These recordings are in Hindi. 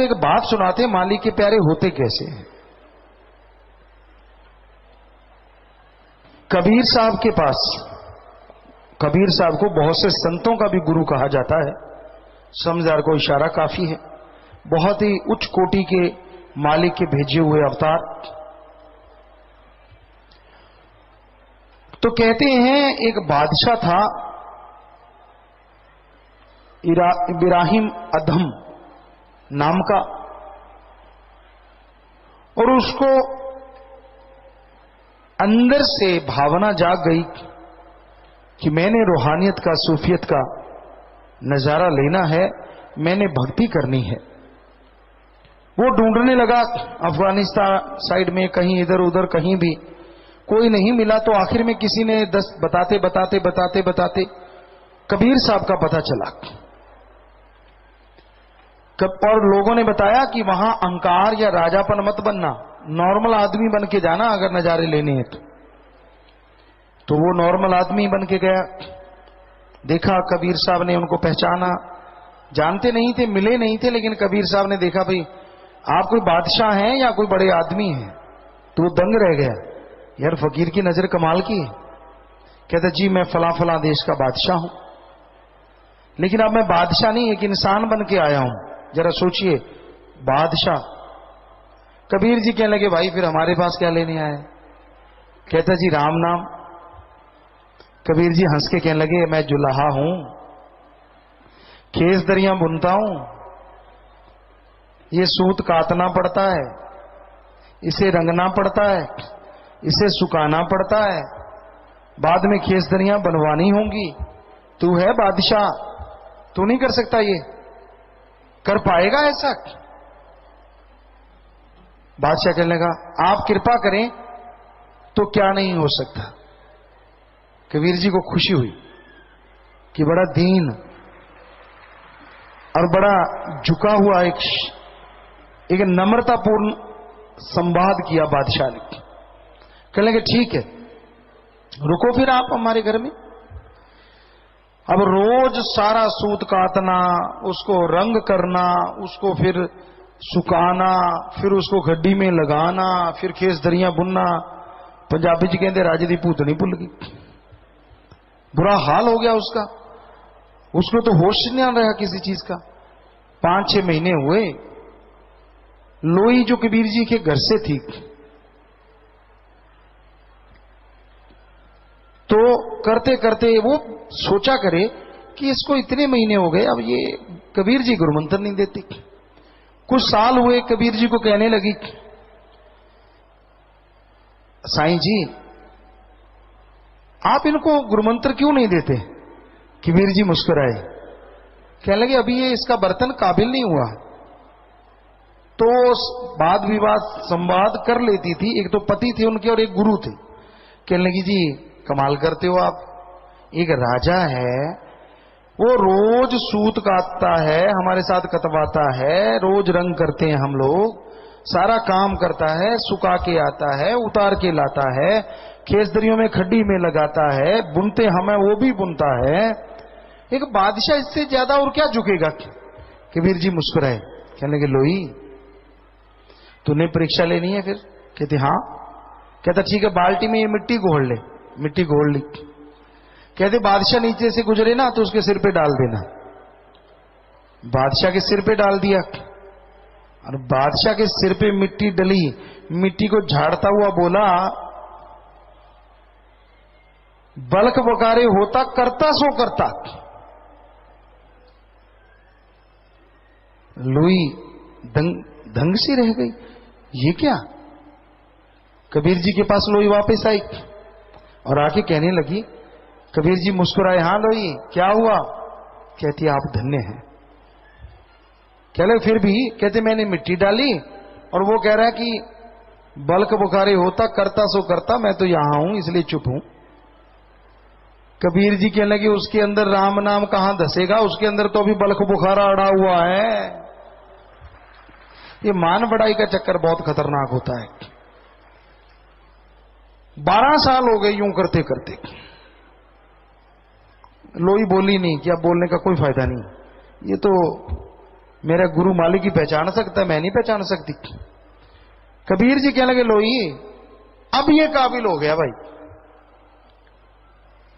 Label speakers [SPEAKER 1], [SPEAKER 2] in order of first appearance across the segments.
[SPEAKER 1] आपको एक बात सुनाते, माली के प्यारे होते कैसे हैं। कबीर साहब के पास, कबीर साहब को बहुत से संतों का भी गुरु कहा जाता है, समझदार को इशारा काफी है, बहुत ही उच्च कोटि के मालिक के भेजे हुए अवतार। तो कहते हैं एक बादशाह था इब्राहिम अधम नाम का, और उसको अंदर से भावना जाग गई कि मैंने रूहानियत का, सूफियत का नजारा लेना है, मैंने भक्ति करनी है। वो ढूंढने लगा अफगानिस्तान साइड में, कहीं इधर उधर, कहीं भी कोई नहीं मिला। तो आखिर में किसी ने बताते बताते बताते बताते कबीर साहब का पता चला, और लोगों ने बताया कि वहां अहंकार या राजापन मत बनना, नॉर्मल आदमी बन के जाना अगर नजारे लेने हैं तो वो नॉर्मल आदमी बन के गया। देखा कबीर साहब ने, उनको पहचाना, जानते नहीं थे, मिले नहीं थे, लेकिन कबीर साहब ने देखा भाई आप कोई बादशाह हैं या कोई बड़े आदमी हैं, तो वो दंग रह गया, यार फकीर की नजर कमाल की है। कहता जी मैं फला फला देश का बादशाह हूं, लेकिन अब मैं बादशाह नहीं एक इंसान बन के आया हूं। जरा सोचिए, बादशाह। कबीर जी कहने लगे भाई फिर हमारे पास क्या लेने आए। कहता जी राम नाम। कबीर जी हंस के कहने लगे मैं जुलाहा हूं, खेस दरियां बुनता हूं, ये सूत काटना पड़ता है, इसे रंगना पड़ता है, इसे सुखाना पड़ता है, बाद में खेस दरियां बनवानी होंगी। तू है बादशाह, तू नहीं कर सकता, ये कर पाएगा ऐसा? बादशाह कहने लगा आप कृपा करें तो क्या नहीं हो सकता। कबीर जी को खुशी हुई कि बड़ा दीन और बड़ा झुका हुआ एक नम्रतापूर्ण संवाद किया बादशाह ने। कहने लगे ठीक है, रुको फिर आप हमारे घर में। अब रोज सारा सूत काटना, उसको रंग करना, उसको फिर सुखाना, फिर उसको गड्डी में लगाना, फिर खेस दरियां बुनना। पंजाबी जी कहते राजे दी भूतनी भुल गई, बुरा हाल हो गया उसका, उसको तो होश नहीं रहा किसी चीज का। 5-6 महीने हुए, लोई जो कबीर जी के घर से थी, तो करते करते वो सोचा करे कि इसको इतने महीने हो गए, अब ये कबीर जी गुरुमंत्र नहीं देते। कुछ साल हुए, कबीर जी को कहने लगी साईं जी आप इनको गुरुमंत्र क्यों नहीं देते। कबीर जी मुस्कुराए, कहने लगे अभी ये इसका बर्तन काबिल नहीं हुआ। तो वाद विवाद संवाद कर लेती थी, एक तो पति थे उनके और एक गुरु थे। कहने लगी जी कमाल करते हो आप, एक राजा है वो रोज सूत काटता है, हमारे साथ कटवाता है, रोज रंग करते हैं हम लोग, सारा काम करता है, सुखा के आता है, उतार के लाता है, खेसदरियों में खड्डी में लगाता है, बुनते हमें वो भी बुनता है। एक बादशाह इससे ज्यादा और क्या झुकेगा। कबीर जी मुस्कुराए, कहने लगे लोई तूने परीक्षा लेनी है फिर। कहते हाँ। कहता ठीक है, बाल्टी में ये मिट्टी घोल ले। मिट्टी घोल ली। कहते बादशाह नीचे से गुजरे ना तो उसके सिर पे डाल देना। बादशाह के सिर पे डाल दिया, और बादशाह के सिर पे मिट्टी डली, मिट्टी को झाड़ता हुआ बोला बलक बकारे होता करता सो करता। लुई दंग सी रह गई, ये क्या। कबीर जी के पास लोई वापस आई और आके कहने लगी, कबीर जी मुस्कुराए, हाँ लोई क्या हुआ। कहती आप धन्य हैं। कह ले फिर भी। कहते मैंने मिट्टी डाली और वो कह रहा है कि बल्क बुखारे होता करता सो करता, मैं तो यहां हूं इसलिए चुप हूं। कबीर जी कहने लगे उसके अंदर राम नाम कहां धसेगा, उसके अंदर तो अभी बल्क बुखारा अड़ा हुआ है। ये मान बढ़ाई का चक्कर बहुत खतरनाक होता है। 12 साल हो गए यूं करते करते। लोई बोली नहीं कि अब बोलने का कोई फायदा नहीं, ये तो मेरा गुरु मालिक ही पहचान सकता है, मैं नहीं पहचान सकती। कबीर जी कहने लगे लोई अब ये काबिल हो गया भाई।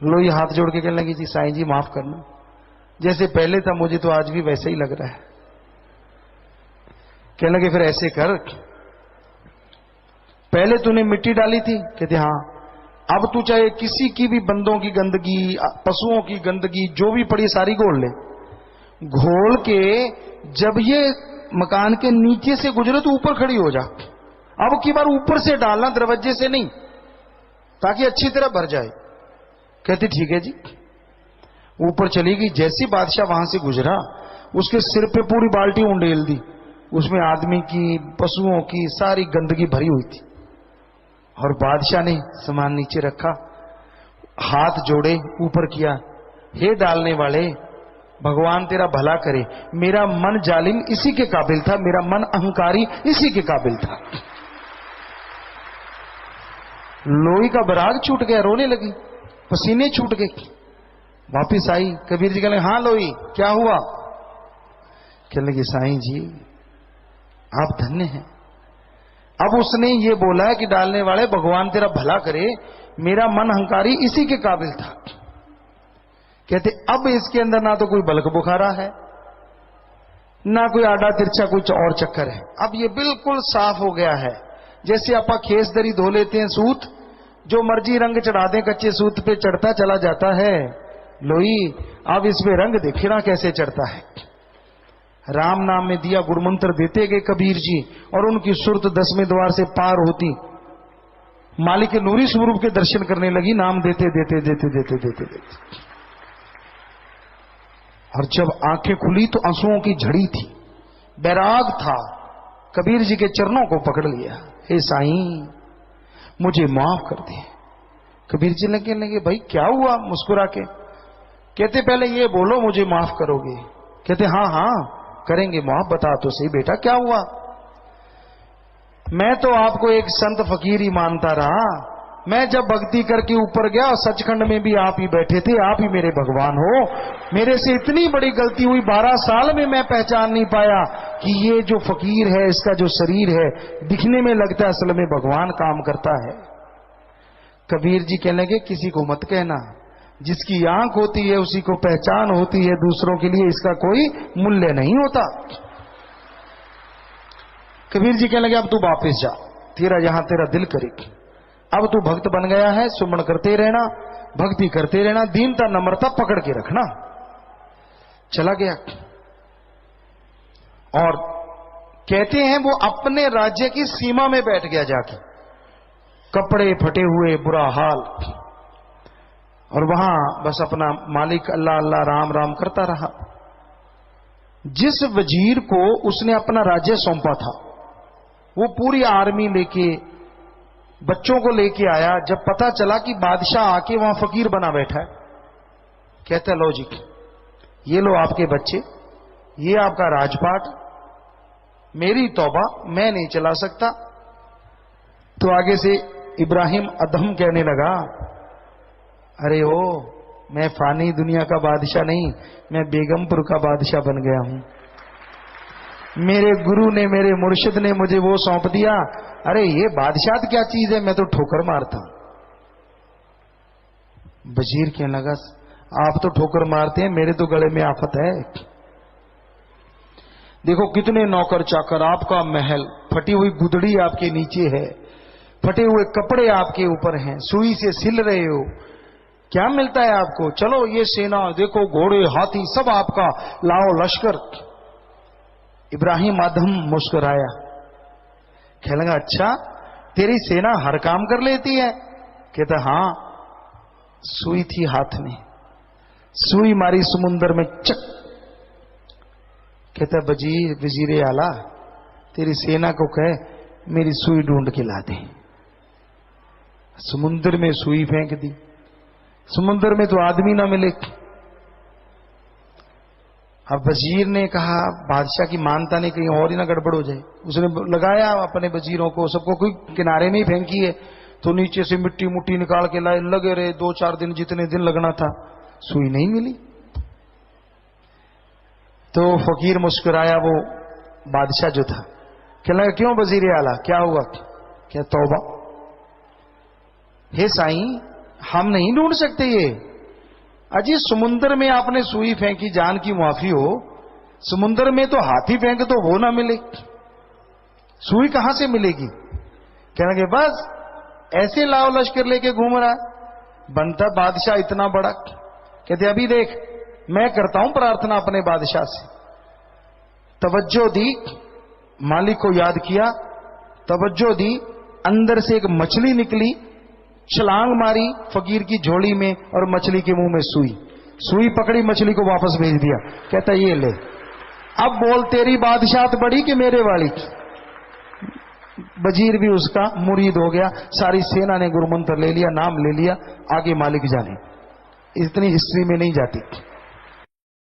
[SPEAKER 1] लोई हाथ जोड़ के कहने लगी जी साईं जी माफ करना, जैसे पहले था मुझे तो आज भी वैसे ही लग रहा है। कहने लगे फिर ऐसे कर, पहले तूने मिट्टी डाली थी? कहते हाँ। अब तू चाहे किसी की भी बंदों की गंदगी, पशुओं की गंदगी जो भी पड़ी सारी घोल ले। घोल के जब ये मकान के नीचे से गुजरे तो ऊपर खड़ी हो जा। अब की बार ऊपर से डालना, दरवाजे से नहीं, ताकि अच्छी तरह भर जाए। कहती ठीक है जी। ऊपर चली गई। जैसी बादशाह वहां से गुजरा उसके सिर पे पूरी बाल्टी उंडेल दी, उसमें आदमी की, पशुओं की सारी गंदगी भरी हुई थी। और बादशाह ने सामान नीचे रखा, हाथ जोड़े ऊपर किया, हे डालने वाले भगवान तेरा भला करे, मेरा मन जालिम इसी के काबिल था, मेरा मन अहंकारी इसी के काबिल था। लोई का बराग छूट गया, रोने लगी, पसीने छूट गए। वापिस आई, कबीर जी कहने हाँ लोई क्या हुआ? कहने लगी साईं जी आप धन्य हैं। अब उसने ये बोला है कि डालने वाले भगवान तेरा भला करे, मेरा मन अहंकारी इसी के काबिल था। कहते अब इसके अंदर ना तो कोई बलक बुखारा है, ना कोई आड़ा तिरछा कुछ और चक्कर है। अब ये बिल्कुल साफ हो गया है। जैसे आप खेस दरी धो लेते हैं, सूत जो मर्जी रंग चढ़ा दें, कच्चे सूत पे चढ़ता चला जाता है। लोई अब इसमें रंग देखे ना कैसे चढ़ता है। राम नाम में दिया गुरुमंत्र देते गए कबीर जी, और उनकी सुरत 10वें द्वार से पार होती मालिक के नूरी स्वरूप के दर्शन करने लगी, नाम देते देते देते देते देते देते। और जब आंखें खुली तो आंसुओं की झड़ी थी, बैराग था। कबीर जी के चरणों को पकड़ लिया, हे साईं मुझे माफ कर दे। कबीर जी लगे भाई क्या हुआ? मुस्कुरा के कहते पहले ये बोलो मुझे माफ करोगे? कहते हाँ हाँ करेंगे माफ, बता तो सही बेटा क्या हुआ? मैं तो आपको एक संत फकीर ही मानता रहा, मैं जब भक्ति करके ऊपर गया और सचखंड में भी आप ही बैठे थे, आप ही मेरे भगवान हो। मेरे से इतनी बड़ी गलती हुई, 12 साल में मैं पहचान नहीं पाया कि ये जो फकीर है इसका जो शरीर है दिखने में लगता है, असल में भगवान काम करता है। कबीर जी कहने लगे किसी को मत कहना, जिसकी आंख होती है उसी को पहचान होती है, दूसरों के लिए इसका कोई मूल्य नहीं होता। कबीर जी कहने लगे अब तू वापस जा, तेरा यहां तेरा दिल करेगी। अब तू भक्त बन गया है, सुमन करते रहना, भक्ति करते रहना, दीनता नम्रता पकड़ के रखना। चला गया। और कहते हैं वो अपने राज्य की सीमा में बैठ गया जाके, कपड़े फटे हुए, बुरा हाल, और वहां बस अपना मालिक अल्लाह अल्लाह राम राम करता रहा। जिस वजीर को उसने अपना राज्य सौंपा था वो पूरी आर्मी लेके, बच्चों को लेके आया। जब पता चला कि बादशाह आके वहां फकीर बना बैठा है, कहता लो जी ये लो आपके बच्चे, ये आपका राजपाट, मेरी तौबा मैं नहीं चला सकता। तो आगे से इब्राहिम अदम कहने लगा, अरे ओ मैं फानी दुनिया का बादशाह नहीं, मैं बेगमपुर का बादशाह बन गया हूं। मेरे गुरु ने, मेरे मुर्शिद ने मुझे वो सौंप दिया। अरे ये बादशाह क्या चीज है, मैं तो ठोकर मारता हूं। वजीर कहने लगा आप तो ठोकर मारते हैं, मेरे तो गले में आफत है। देखो कितने नौकर चाकर, आपका महल, फटी हुई गुदड़ी आपके नीचे है, फटे हुए कपड़े आपके ऊपर हैं, सुई से सिल रहे हो, क्या मिलता है आपको? चलो ये सेना देखो, घोड़े हाथी सब आपका, लाओ लश्कर। इब्राहिम आदम मुस्कुराया, कहने लगा अच्छा तेरी सेना हर काम कर लेती है? कहता हाँ, सुई थी हाथ में, सुई मारी समुंदर में चक। कहता वजीर आला तेरी सेना को कहे मेरी सुई ढूंढ के ला दे। समुंदर में सुई फेंक दी, समुंदर में तो आदमी ना मिले। अब वजीर ने कहा बादशाह की मानता नहीं, कहीं और ही ना गड़बड़ हो जाए। उसने लगाया अपने वजीरों को, सबको कोई किनारे में ही फेंकी है, तो नीचे से मिट्टी मुट्टी निकाल के लाए, लगे रहे 2-4 दिन, जितने दिन लगना था, सुई नहीं मिली। तो फकीर मुस्कुराया, वो बादशाह जो था, कहने लगा क्यों वजीर आला, क्या हुआ? क्या तौबा, हे साईं हम नहीं ढूंढ सकते ये। अजी समुद्र में आपने सुई फेंकी, जान की मुआफी हो, समुद्र में तो हाथी फेंक तो वो ना मिले, सुई कहां से मिलेगी? कहने लगे बस ऐसे लाव लश्कर लेके घूम रहा, बनता बादशाह इतना बड़ा। कहते अभी देख मैं करता हूं प्रार्थना अपने बादशाह से। तवज्जो दी, मालिक को याद किया, तवज्जो दी, अंदर से एक मछली निकली, छलांग मारी फकीर की झोली में और मछली के मुंह में सुई, सुई पकड़ी, मछली को वापस भेज दिया। कहता ये ले, अब बोल तेरी बादशाहत बड़ी कि मेरे वाली? वजीर भी उसका मुरीद हो गया, सारी सेना ने गुरुमंत्र ले लिया, नाम ले लिया, आगे मालिक जाने। इतनी हिस्ट्री में नहीं जाती।